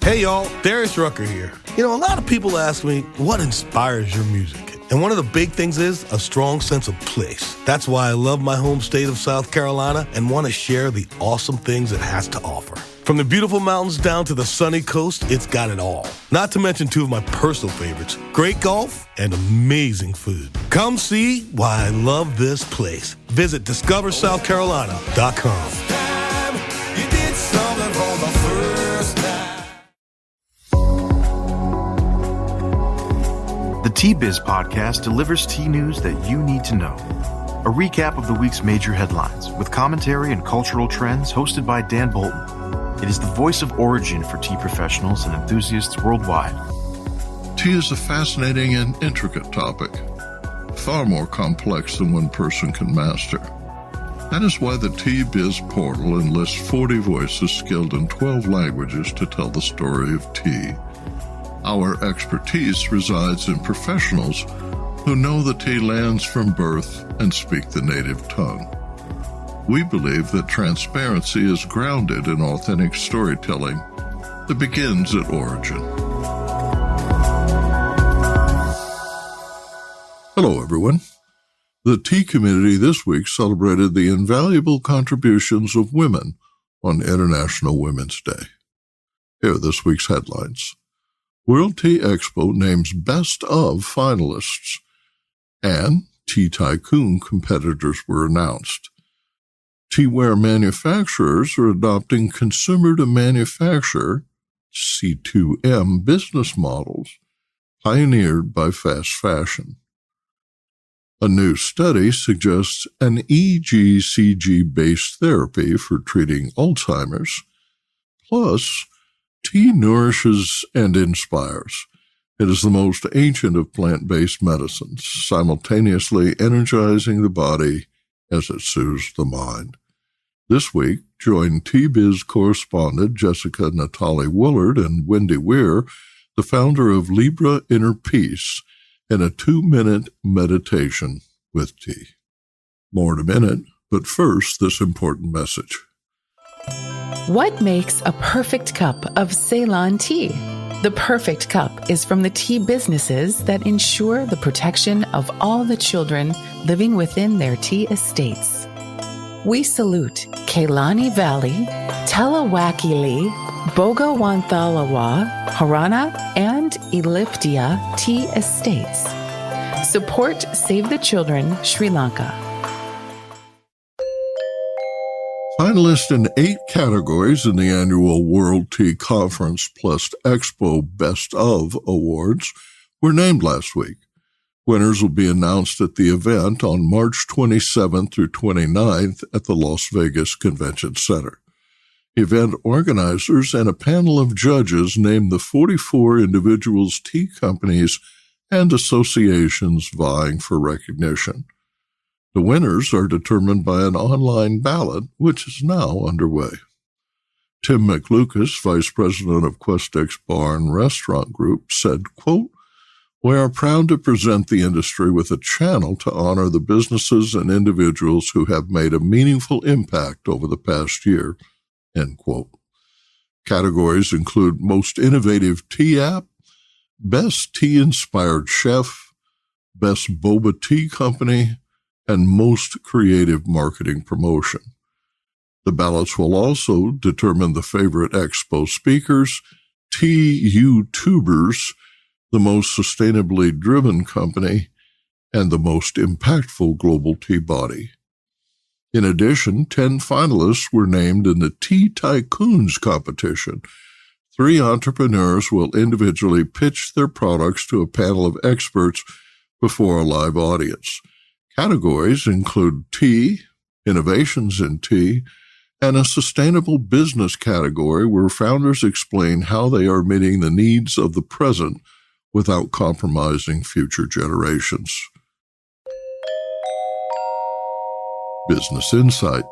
Hey y'all, Darius Rucker here. A lot of people ask me, what inspires your music? And one of the big things is a strong sense of place. That's why I love my home state of South Carolina and want to share the awesome things it has to offer. From the beautiful mountains down to the sunny coast, it's got it all. Not to mention two of my personal favorites, great golf and amazing food. Come see why I love this place. Visit discoversouthcarolina.com. The Tea Biz podcast delivers tea news that you need to know. A recap of the week's major headlines with commentary and cultural trends hosted by Dan Bolton. It is the voice of origin for tea professionals and enthusiasts worldwide. Tea is a fascinating and intricate topic, far more complex than one person can master. That is why the Tea Biz portal enlists 40 voices skilled in 12 languages to tell the story of tea. Our expertise resides in professionals who know the tea lands from birth and speak the native tongue. We believe that transparency is grounded in authentic storytelling that begins at origin. Hello, everyone. The tea community this week celebrated the invaluable contributions of women on International Women's Day. Here are this week's headlines. World Tea Expo names Best of finalists, and Tea Tycoon competitors were announced. Teaware manufacturers are adopting consumer-to-manufacturer C2M business models pioneered by fast fashion. A new study suggests an EGCG-based therapy for treating Alzheimer's, plus tea nourishes and inspires. It is the most ancient of plant-based medicines, simultaneously energizing the body as it soothes the mind. This week, join Tea Biz correspondent Jessica Natale Woollard and Wendy Weir, the founder of Libre Inner Peace, in a 2-minute meditation with tea. More in a minute, but first, this important message. What makes a perfect cup of Ceylon tea? The perfect cup is from the tea businesses that ensure the protection of all the children living within their tea estates. We salute Kailani Valley, Telawakili, Bogawanthalawa, Harana, and Elliptia tea estates. Support Save the Children, Sri Lanka. Finalists in 8 categories in the annual World Tea Conference plus Expo Best of Awards were named last week. Winners will be announced at the event on March 27th through 29th at the Las Vegas Convention Center. Event organizers and a panel of judges named the 44 individuals, tea companies, and associations vying for recognition. The winners are determined by an online ballot, which is now underway. Tim McLucas, Vice President of Questex Bar and Restaurant Group, said, quote, "We are proud to present the industry with a channel to honor the businesses and individuals who have made a meaningful impact over the past year," end quote. Categories include Most Innovative Tea App, Best Tea-Inspired Chef, Best Boba Tea Company, and Most Creative Marketing Promotion. The ballots will also determine the favorite expo speakers, tea YouTubers, the most sustainably driven company, and the most impactful global tea body. In addition, 10 finalists were named in the Tea Tycoons competition. 3 entrepreneurs will individually pitch their products to a panel of experts before a live audience. Categories include tea, innovations in tea, and a sustainable business category where founders explain how they are meeting the needs of the present without compromising future generations. Business Insight.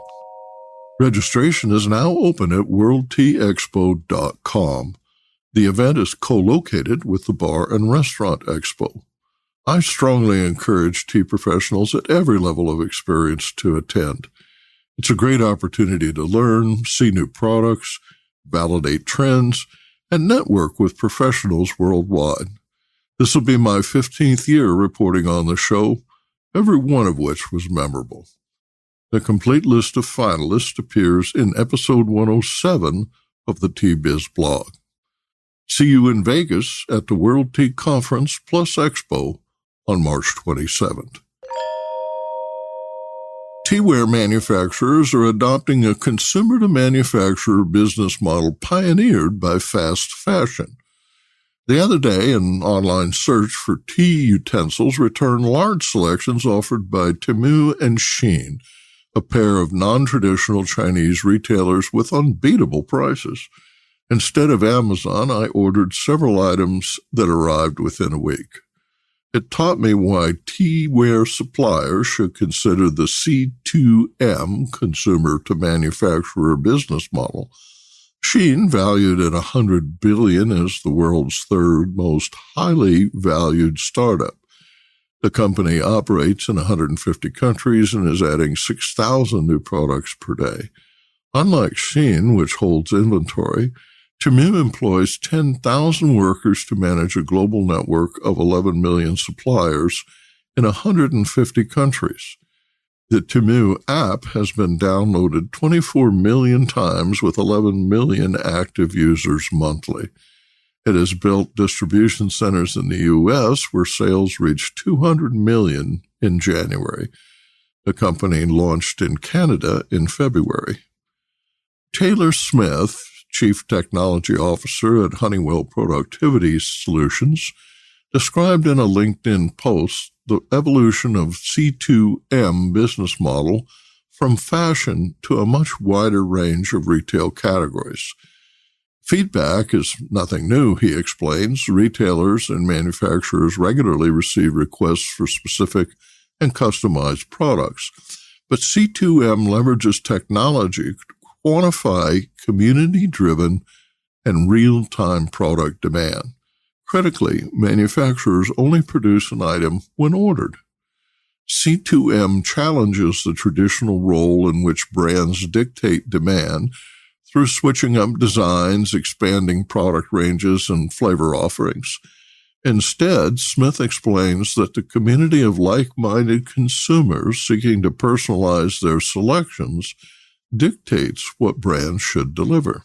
Registration is now open at worldteaexpo.com. The event is co-located with the Bar and Restaurant Expo. I strongly encourage tea professionals at every level of experience to attend. It's a great opportunity to learn, see new products, validate trends, and network with professionals worldwide. This will be my 15th year reporting on the show, every one of which was memorable. The complete list of finalists appears in episode 107 of the Tea Biz blog. See you in Vegas at the World Tea Conference plus Expo on March 27th. Teaware manufacturers are adopting a consumer-to-manufacturer business model pioneered by fast fashion. The other day, an online search for tea utensils returned large selections offered by Temu and Shein, a pair of non-traditional Chinese retailers with unbeatable prices. Instead of Amazon, I ordered several items that arrived within a week. It taught me why teaware suppliers should consider the C2M, consumer-to-manufacturer business model. Shein, valued at $100 billion, is the world's third most highly valued startup. The company operates in 150 countries and is adding 6,000 new products per day. Unlike Shein, which holds inventory, Temu employs 10,000 workers to manage a global network of 11 million suppliers in 150 countries. The Temu app has been downloaded 24 million times with 11 million active users monthly. It has built distribution centers in the U.S. where sales reached 200 million in January. The company launched in Canada in February. Taylor Smith, Chief Technology Officer at Honeywell Productivity Solutions, described in a LinkedIn post the evolution of C2M business model from fashion to a much wider range of retail categories. Feedback is nothing new, he explains. Retailers and manufacturers regularly receive requests for specific and customized products, but C2M leverages technology to quantify community-driven and real-time product demand. Critically, manufacturers only produce an item when ordered. C2M challenges the traditional role in which brands dictate demand through switching up designs, expanding product ranges, and flavor offerings. Instead, Smith explains that the community of like-minded consumers seeking to personalize their selections dictates what brands should deliver.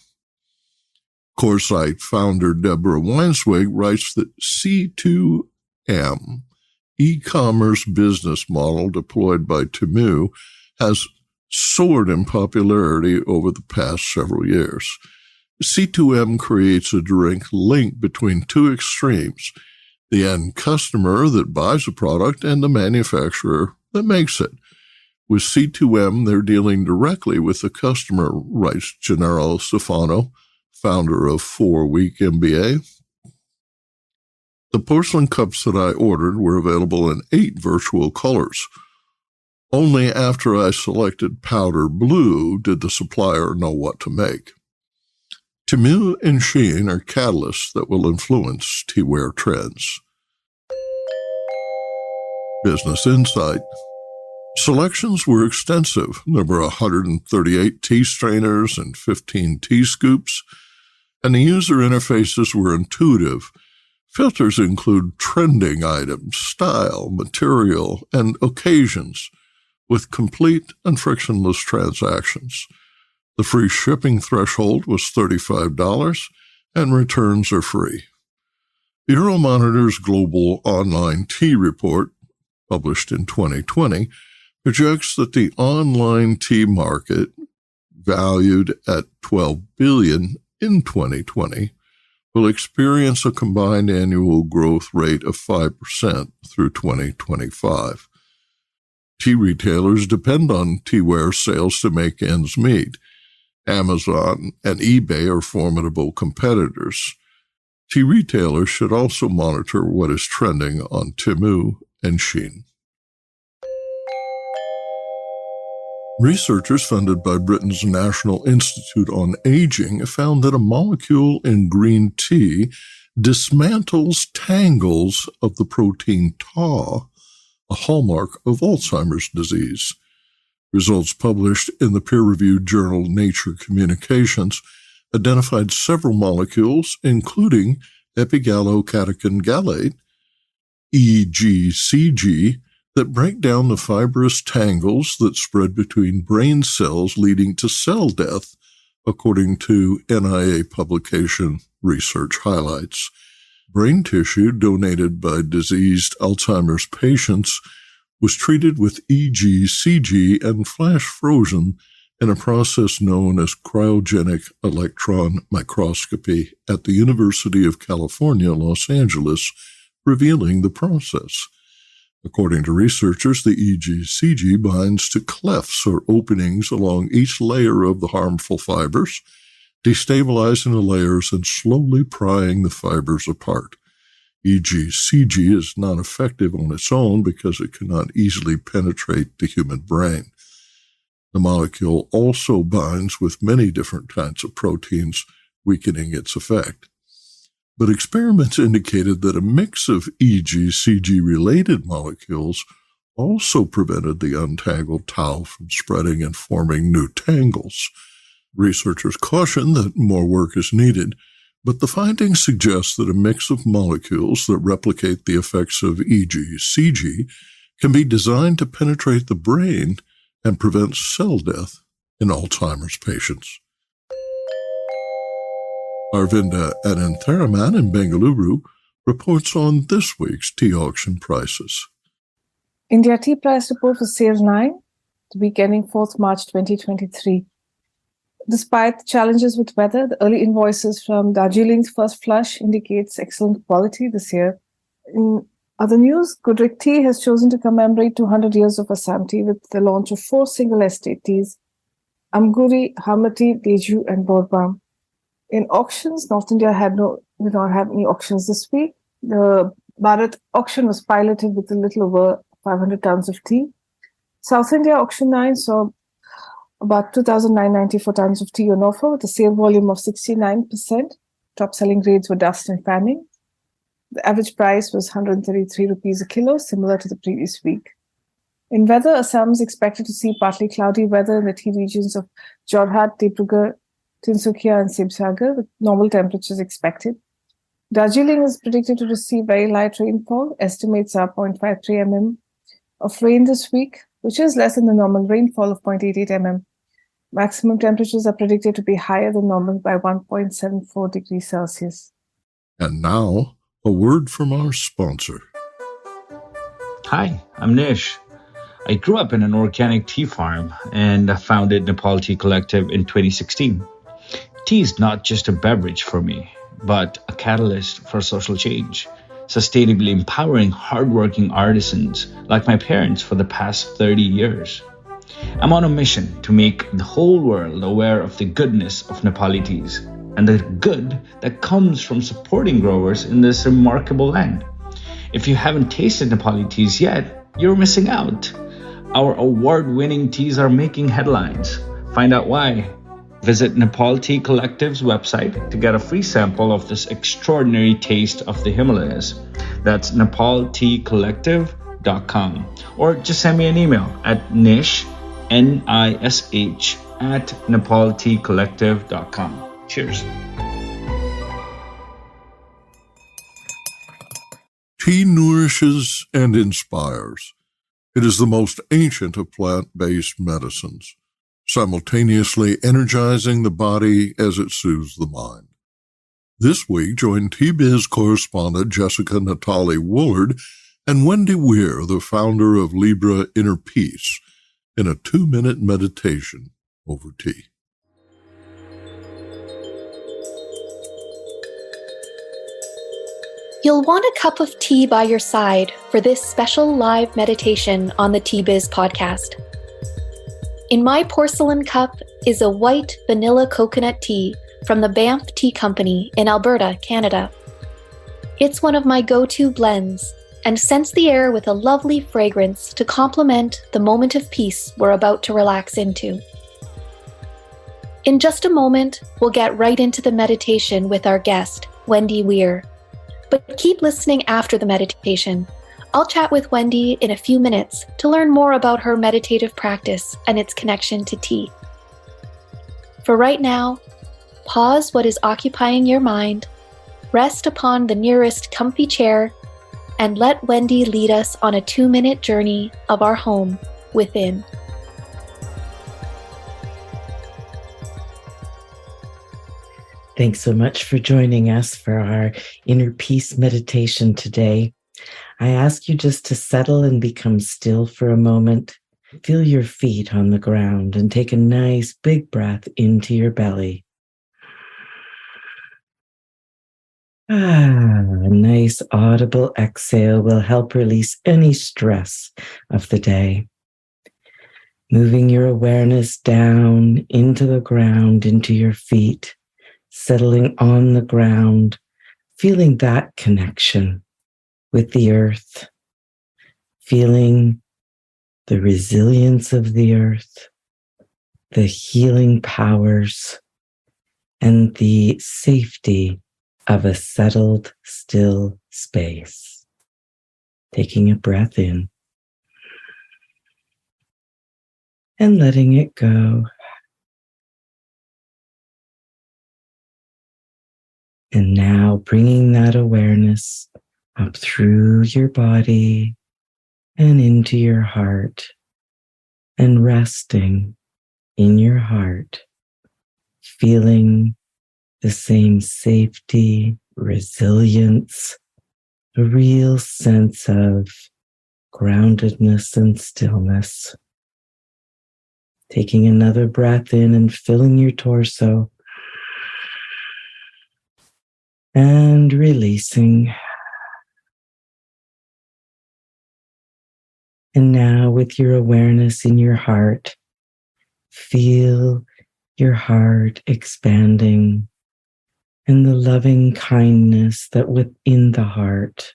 Coresight founder Deborah Weinswig writes that C2M, e-commerce business model deployed by Temu, has soared in popularity over the past several years. C2M creates a direct link between two extremes, the end customer that buys a product and the manufacturer that makes it. With C2M, they're dealing directly with the customer, writes Gennaro Stefano, founder of 4 Week MBA. The porcelain cups that I ordered were available in 8 virtual colors. Only after I selected powder blue did the supplier know what to make. Temu and Shein are catalysts that will influence teaware trends. Business Insight. Selections were extensive. There were 138 tea strainers and 15 tea scoops, and the user interfaces were intuitive. Filters include trending items, style, material, and occasions, with complete and frictionless transactions. The free shipping threshold was $35, and returns are free. Euromonitor's Global Online Tea Report, published in 2020, projects that the online tea market, valued at $12 billion in 2020, will experience a combined annual growth rate of 5% through 2025. Tea retailers depend on teaware sales to make ends meet. Amazon and eBay are formidable competitors. Tea retailers should also monitor what is trending on Temu and Shein. Researchers funded by Britain's National Institute on Aging found that a molecule in green tea dismantles tangles of the protein Tau, a hallmark of Alzheimer's disease. Results published in the peer-reviewed journal Nature Communications identified several molecules, including epigallocatechin gallate, EGCG, that break down the fibrous tangles that spread between brain cells, leading to cell death, according to NIA publication Research Highlights. Brain tissue donated by diseased Alzheimer's patients was treated with EGCG and flash frozen in a process known as cryogenic electron microscopy at the University of California, Los Angeles, revealing the process. According to researchers, the EGCG binds to clefts or openings along each layer of the harmful fibers, destabilizing the layers and slowly prying the fibers apart. EGCG is not effective on its own because it cannot easily penetrate the human brain. The molecule also binds with many different kinds of proteins, weakening its effect. But experiments indicated that a mix of EGCG-related molecules also prevented the untangled tau from spreading and forming new tangles. Researchers caution that more work is needed, but the findings suggest that a mix of molecules that replicate the effects of EGCG can be designed to penetrate the brain and prevent cell death in Alzheimer's patients. Arvinda Anantharaman in Bengaluru reports on this week's tea auction prices. India Tea Price Report for Sale 9, the week ending 4th March 2023. Despite challenges with weather, the early invoices from Darjeeling's first flush indicates excellent quality this year. In other news, Goodrick Tea has chosen to commemorate 200 years of Assam tea with the launch of 4 single estate teas, Amguri, Hamati, Deju, and Borbam. In auctions, North India did not have any auctions this week. The Bharat auction was piloted with a little over 500 tons of tea. South India auction 9 saw about 2,994 tons of tea on offer with a sale volume of 69%. Top selling grades were dust and fanning. The average price was 133 rupees a kilo, similar to the previous week. In weather, Assam is expected to see partly cloudy weather in the tea regions of Jorhat, Dibrugarh, Tinsukia, and Sibsagar, with normal temperatures expected. Darjeeling is predicted to receive very light rainfall. Estimates are 0.53 mm of rain this week, which is less than the normal rainfall of 0.88 mm. Maximum temperatures are predicted to be higher than normal by 1.74 degrees Celsius. And now, a word from our sponsor. Hi, I'm Nish. I grew up in an organic tea farm and founded Natale Tea Collective in 2016. Tea is not just a beverage for me, but a catalyst for social change, sustainably empowering hardworking artisans like my parents for the past 30 years. I'm on a mission to make the whole world aware of the goodness of Nepali teas and the good that comes from supporting growers in this remarkable land. If you haven't tasted Nepali teas yet, you're missing out. Our award-winning teas are making headlines. Find out why. Visit Natale Tea Collective's website to get a free sample of this extraordinary taste of the Himalayas. That's nepalteacollective.com. Or just send me an email at nish, Nish, at nepalteacollective.com. Cheers. Tea nourishes and inspires. It is the most ancient of plant-based medicines, simultaneously energizing the body as it soothes the mind. This week, join Tea Biz correspondent Jessica Natale Woollard and Wendy Weir, the founder of Libre Inner Peace, in a 2-minute meditation over tea. You'll want a cup of tea by your side for this special live meditation on the Tea Biz podcast. In my porcelain cup is a white vanilla coconut tea from the Banff Tea Company in Alberta, Canada. It's one of my go-to blends and scents the air with a lovely fragrance to complement the moment of peace we're about to relax into. In just a moment, we'll get right into the meditation with our guest, Wendy Weir. But keep listening after the meditation. I'll chat with Wendy in a few minutes to learn more about her meditative practice and its connection to tea. For right now, pause what is occupying your mind, rest upon the nearest comfy chair, and let Wendy lead us on a 2-minute journey of our home within. Thanks so much for joining us for our inner peace meditation today. I ask you just to settle and become still for a moment. Feel your feet on the ground and take a nice big breath into your belly. A nice audible exhale will help release any stress of the day. Moving your awareness down into the ground, into your feet, settling on the ground, feeling that connection with the earth, feeling the resilience of the earth, the healing powers, and the safety of a settled, still space. Taking a breath in and letting it go. And now bringing that awareness up through your body and into your heart and resting in your heart, feeling the same safety, resilience, a real sense of groundedness and stillness. Taking another breath in and filling your torso and releasing. And now with your awareness in your heart, feel your heart expanding and the loving kindness that within the heart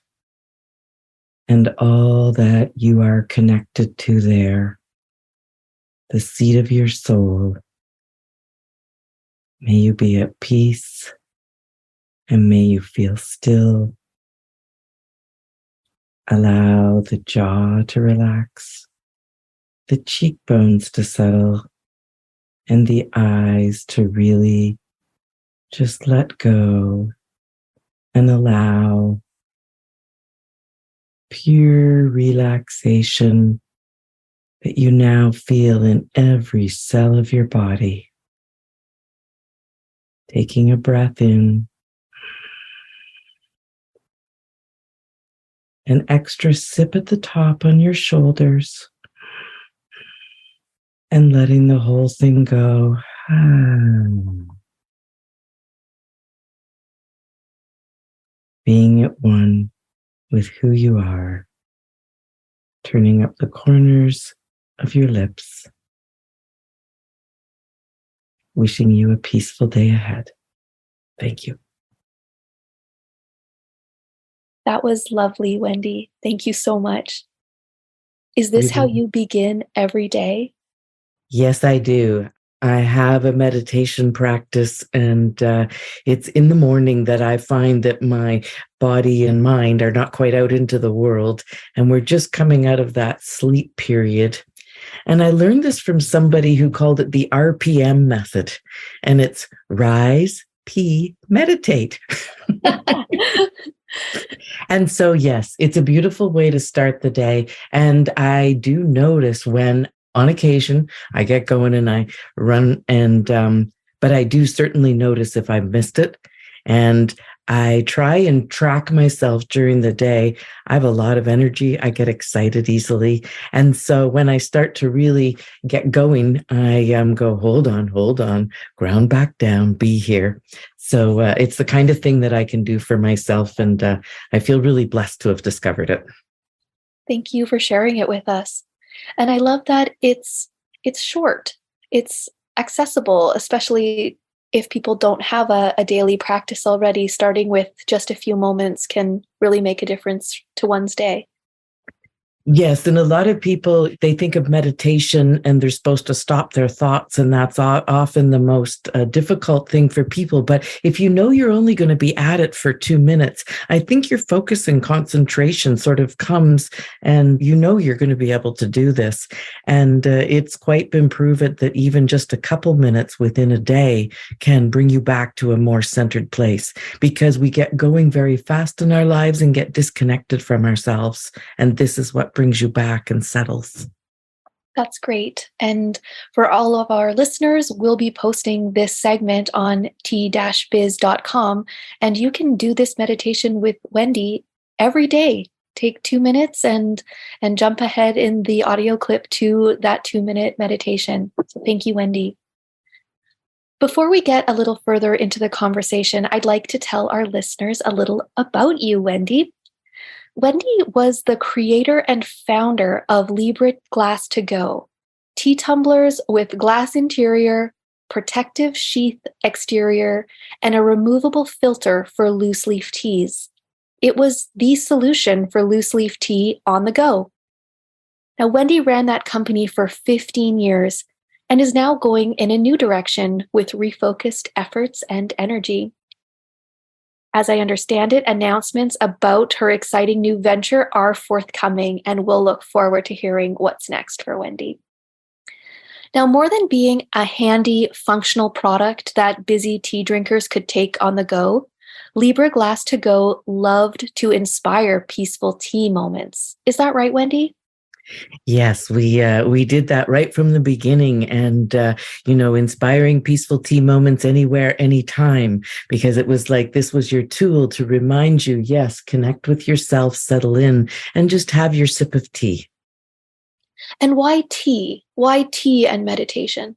and all that you are connected to there, the seat of your soul. May you be at peace and may you feel still. Allow the jaw to relax, the cheekbones to settle, and the eyes to really just let go and allow pure relaxation that you now feel in every cell of your body. Taking a breath in, an extra sip at the top on your shoulders, and letting the whole thing go. Being at one with who you are, turning up the corners of your lips, wishing you a peaceful day ahead. Thank you. That was lovely, Wendy. Thank you so much. Is this how you begin every day? Yes, I do. I have a meditation practice, and it's in the morning that I find that my body and mind are not quite out into the world, and we're just coming out of that sleep period. And I learned this from somebody who called it the RPM method, and it's rise, pee, meditate. And so, yes, it's a beautiful way to start the day. And I do notice when on occasion I get going and I run but I do certainly notice if I've missed it. And I try and track myself during the day. I have a lot of energy. I get excited easily. And so when I start to really get going, I go, hold on, ground back down, be here. So it's the kind of thing that I can do for myself. And I feel really blessed to have discovered it. Thank you for sharing it with us. And I love that it's short. It's accessible, especially if people don't have a daily practice already. Starting with just a few moments can really make a difference to one's day. Yes, and a lot of people, they think of meditation and they're supposed to stop their thoughts, and that's often the most difficult thing for people. But if you know you're only going to be at it for 2 minutes, I think your focus and concentration sort of comes, and you know you're going to be able to do this. And it's quite been proven that even just a couple minutes within a day can bring you back to a more centered place, because we get going very fast in our lives and get disconnected from ourselves. And this is what brings you back and settles. That's great. And for all of our listeners, we'll be posting this segment on tea-biz.com, and you can do this meditation with Wendy every day. Take 2 minutes and jump ahead in the audio clip to that 2-minute meditation. So thank you, Wendy. Before we get a little further into the conversation, I'd like to tell our listeners a little about you, Wendy. Wendy was the creator and founder of Libre Glass to Go, tea tumblers with glass interior, protective sheath exterior, and a removable filter for loose leaf teas. It was the solution for loose leaf tea on the go. Now, Wendy ran that company for 15 years and is now going in a new direction with refocused efforts and energy. As I understand it, announcements about her exciting new venture are forthcoming, and we'll look forward to hearing what's next for Wendy. Now, more than being a handy, functional product that busy tea drinkers could take on the go, Libre Glass to Go loved to inspire peaceful tea moments. Is that right, Wendy? Yes, we did that right from the beginning, and inspiring peaceful tea moments anywhere, anytime, because it was like this was your tool to remind you, yes, connect with yourself, settle in, and just have your sip of tea. And why tea? Why tea and meditation?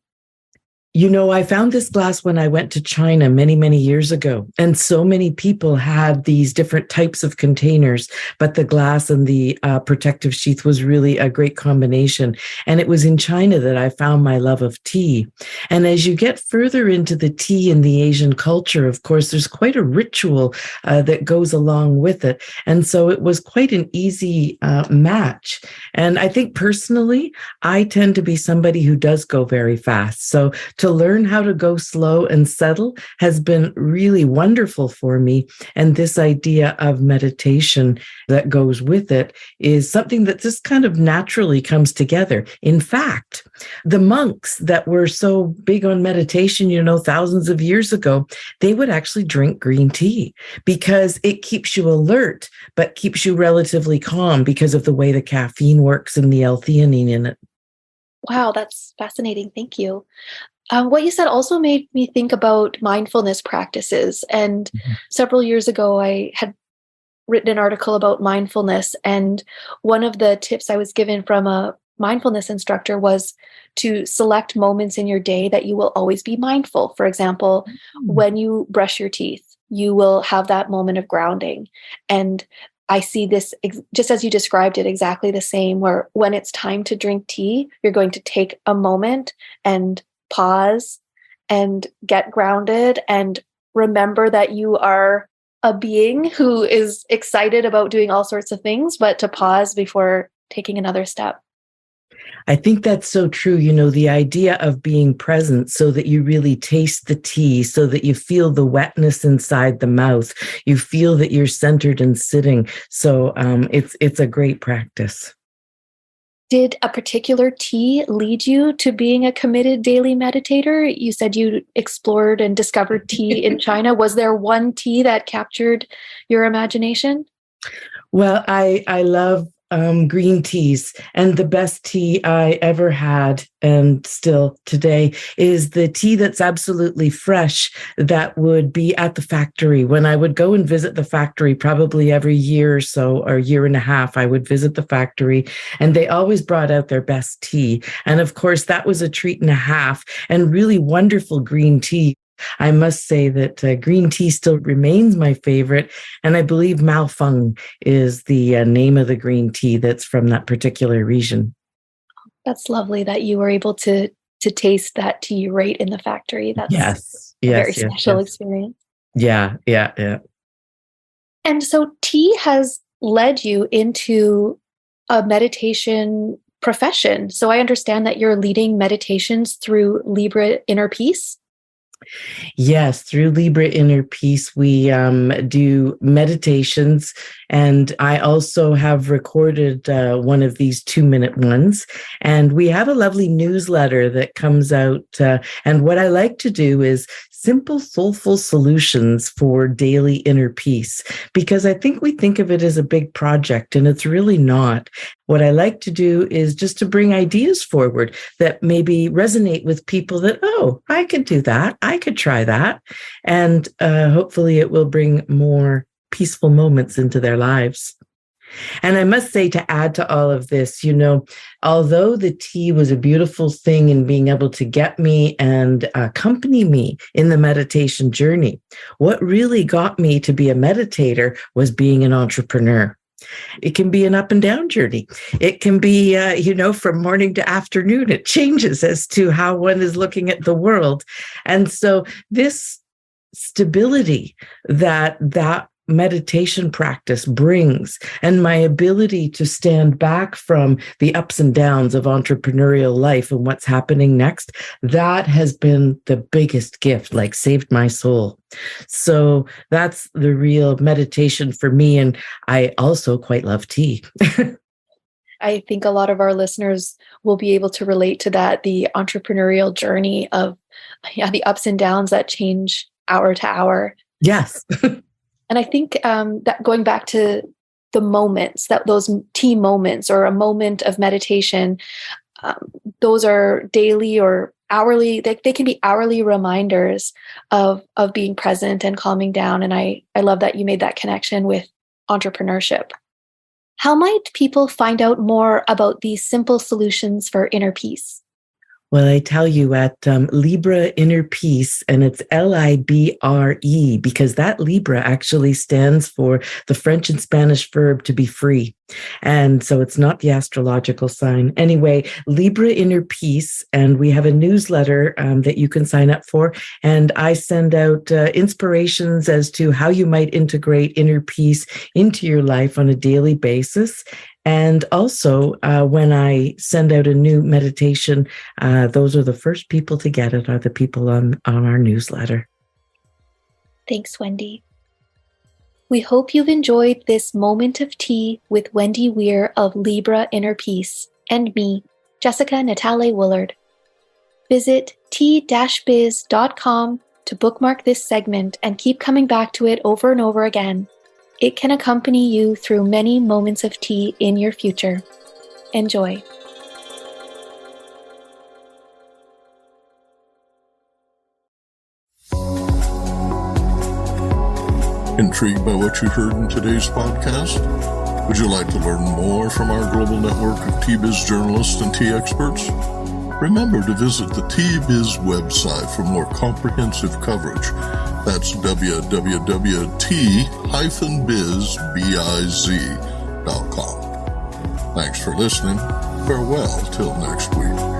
I found this glass when I went to China many, many years ago, and so many people had these different types of containers, but the glass and the protective sheath was really a great combination. And it was in China that I found my love of tea. And as you get further into the tea in the Asian culture, of course, there's quite a ritual that goes along with it. And so it was quite an easy match. And I think personally, I tend to be somebody who does go very fast. So to learn how to go slow and settle has been really wonderful for me. And this idea of meditation that goes with it is something that just kind of naturally comes together. In fact, the monks that were so big on meditation, thousands of years ago, they would actually drink green tea because it keeps you alert, but keeps you relatively calm because of the way the caffeine works and the L-theanine in it. Wow, that's fascinating. Thank you. What you said also made me think about mindfulness practices. And several years ago, I had written an article about mindfulness. And one of the tips I was given from a mindfulness instructor was to select moments in your day that you will always be mindful. For example, when you brush your teeth, you will have that moment of grounding. And I see this, just as you described it, exactly the same, where when it's time to drink tea, you're going to take a moment and pause and get grounded and remember that you are a being who is excited about doing all sorts of things, but to pause before taking another step. I think that's so true. The idea of being present so that you really taste the tea, so that you feel the wetness inside the mouth, you feel that you're centered and sitting. So it's a great practice. Did a particular tea lead you to being a committed daily meditator? You said you explored and discovered tea in China. Was there one tea that captured your imagination? Well, I love green teas, and the best tea I ever had, and still today, is the tea that's absolutely fresh that would be at the factory. When I would go and visit the factory, probably every year or so, or year and a half, I would visit the factory, and they always brought out their best tea. And of course, that was a treat and a half, and really wonderful green tea. I must say that green tea still remains my favorite, and I believe Malfung is the name of the green tea that's from that particular region. That's lovely that you were able to taste that tea right in the factory. That's a very special experience. Yeah. And so tea has led you into a meditation profession. So I understand that you're leading meditations through Libre Inner Peace. Yes, through Libre Inner Peace, we do meditations. And I also have recorded one of these 2-minute ones. And we have a lovely newsletter that comes out. And what I like to do is simple, soulful solutions for daily inner peace, because I think we think of it as a big project, and it's really not. What I like to do is just to bring ideas forward that maybe resonate with people that, oh, I could do that. I could try that. And hopefully it will bring more peaceful moments into their lives. And I must say, to add to all of this, although the tea was a beautiful thing in being able to get me and accompany me in the meditation journey, what really got me to be a meditator was being an entrepreneur. It can be an up and down journey. It can be, from morning to afternoon. It changes as to how one is looking at the world. And so this stability that meditation practice brings, and my ability to stand back from the ups and downs of entrepreneurial life and what's happening next, that has been the biggest gift, saved my soul. So that's the real meditation for me. And I also quite love tea. I think a lot of our listeners will be able to relate to that, the entrepreneurial journey of the ups and downs that change hour to hour. Yes. And I think that going back to the moments, that those tea moments or a moment of meditation, those are daily or hourly. They can be hourly reminders of being present and calming down. And I love that you made that connection with entrepreneurship. How might people find out more about these simple solutions for inner peace? Well, I tell you, at Libre Inner Peace, and it's Libre, because that Libre actually stands for the French and Spanish verb to be free. And so it's not the astrological sign. Anyway, Libre Inner Peace, and we have a newsletter that you can sign up for. And I send out inspirations as to how you might integrate inner peace into your life on a daily basis. And also, when I send out a new meditation, those are the first people to get it, are the people on our newsletter. Thanks, Wendy. We hope you've enjoyed this moment of tea with Wendy Weir of Libre Inner Peace and me, Jessica Natale Woollard. Visit tea-biz.com to bookmark this segment and keep coming back to it over and over again. It can accompany you through many moments of tea in your future. Enjoy. Intrigued by what you heard in today's podcast? Would you like to learn more from our global network of Tea Biz journalists and tea experts? Remember to visit the Tea Biz website for more comprehensive coverage. That's www.t-biz.com. Thanks for listening. Farewell till next week.